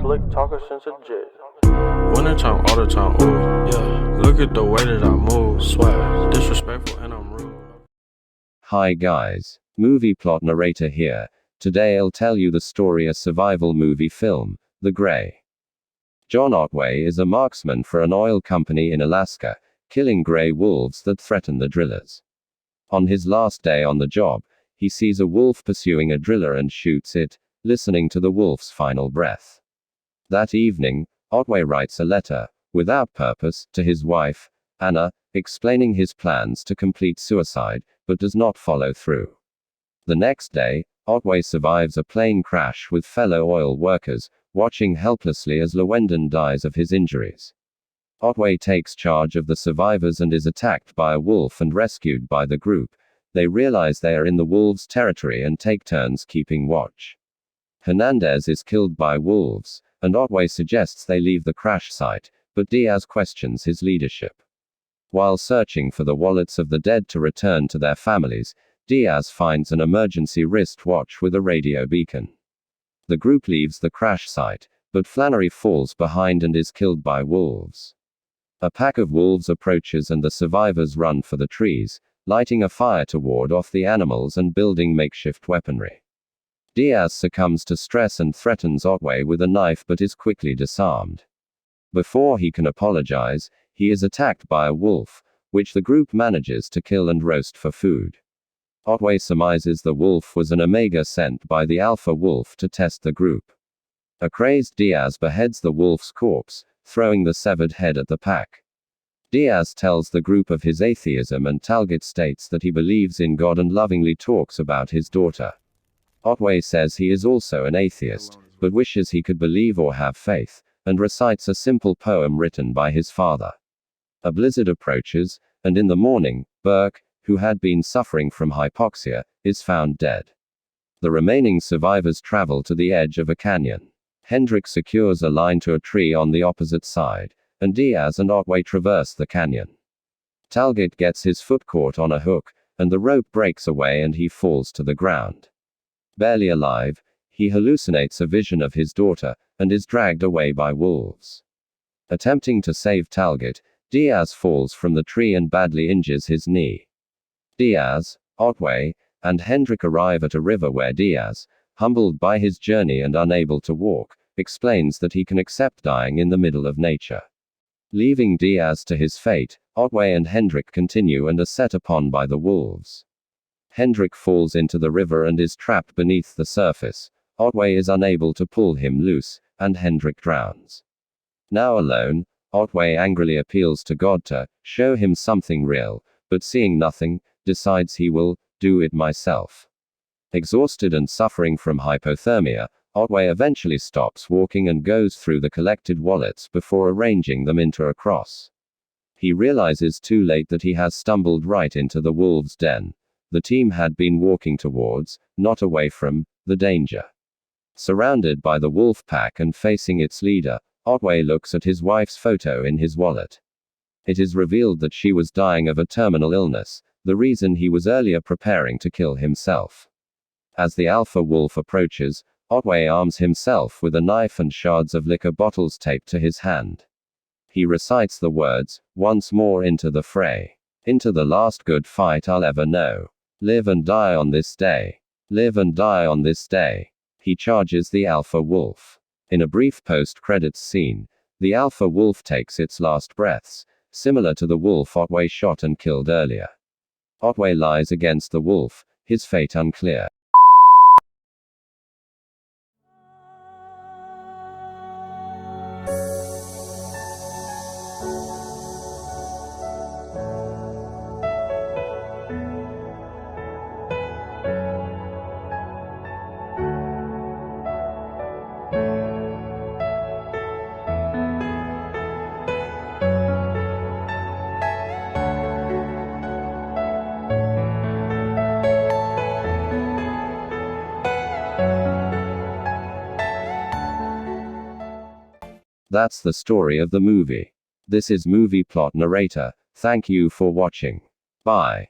slick talker since a jet. Wintertime, all the time, ooh, yeah. Look at the way that I move, swag, disrespectful and I'm rude. Hi guys, movie plot narrator here. Today I'll tell you the story of a survival movie film, The Grey. John Otway is a marksman for an oil company in Alaska, killing gray wolves that threaten the drillers. On his last day on the job, he sees a wolf pursuing a driller and shoots it, listening to the wolf's final breath. That evening, Otway writes a letter, without purpose, to his wife, Anna, explaining his plans to complete suicide, but does not follow through. The next day, Otway survives a plane crash with fellow oil workers, watching helplessly as Llewellyn dies of his injuries. Otway takes charge of the survivors and is attacked by a wolf and rescued by the group. They realize they are in the wolves' territory and take turns keeping watch. Hernandez is killed by wolves, and Otway suggests they leave the crash site, but Diaz questions his leadership. While searching for the wallets of the dead to return to their families, Diaz finds an emergency wristwatch with a radio beacon. The group leaves the crash site, but Flannery falls behind and is killed by wolves. A pack of wolves approaches and the survivors run for the trees, lighting a fire to ward off the animals and building makeshift weaponry. Diaz succumbs to stress and threatens Otway with a knife but is quickly disarmed. Before he can apologize, he is attacked by a wolf, which the group manages to kill and roast for food. Otway surmises the wolf was an omega sent by the alpha wolf to test the group. A crazed Diaz beheads the wolf's corpse, throwing the severed head at the pack. Diaz tells the group of his atheism and Talgett states that he believes in God and lovingly talks about his daughter. Otway says he is also an atheist, but wishes he could believe or have faith, and recites a simple poem written by his father. A blizzard approaches, and in the morning, Burke, who had been suffering from hypoxia, is found dead. The remaining survivors travel to the edge of a canyon. Hendrik secures a line to a tree on the opposite side, and Diaz and Otway traverse the canyon. Talgett gets his foot caught on a hook, and the rope breaks away and he falls to the ground. Barely alive, he hallucinates a vision of his daughter, and is dragged away by wolves. Attempting to save Talgett, Diaz falls from the tree and badly injures his knee. Diaz, Otway, and Hendrik arrive at a river where Diaz, humbled by his journey and unable to walk, explains that he can accept dying in the middle of nature. Leaving Diaz to his fate, Otway and Hendrik continue and are set upon by the wolves. Hendrik falls into the river and is trapped beneath the surface. Otway is unable to pull him loose, and Hendrik drowns. Now alone, Otway angrily appeals to God to show him something real, but seeing nothing, decides he will do it myself. Exhausted and suffering from hypothermia, Otway eventually stops walking and goes through the collected wallets before arranging them into a cross. He realizes too late that he has stumbled right into the wolves' den. The team had been walking towards, not away from, the danger. Surrounded by the wolf pack and facing its leader, Otway looks at his wife's photo in his wallet. It is revealed that she was dying of a terminal illness, the reason he was earlier preparing to kill himself. As the alpha wolf approaches, Otway arms himself with a knife and shards of liquor bottles taped to his hand. He recites the words, "Once more into the fray. Into the last good fight I'll ever know. Live and die on this day. Live and die on this day." He charges the alpha wolf. In a brief post-credits scene, the alpha wolf takes its last breaths, similar to the wolf Otway shot and killed earlier. Otway lies against the wolf, his fate unclear. That's the story of the movie. This is Movie Plot Narrator. Thank you for watching. Bye.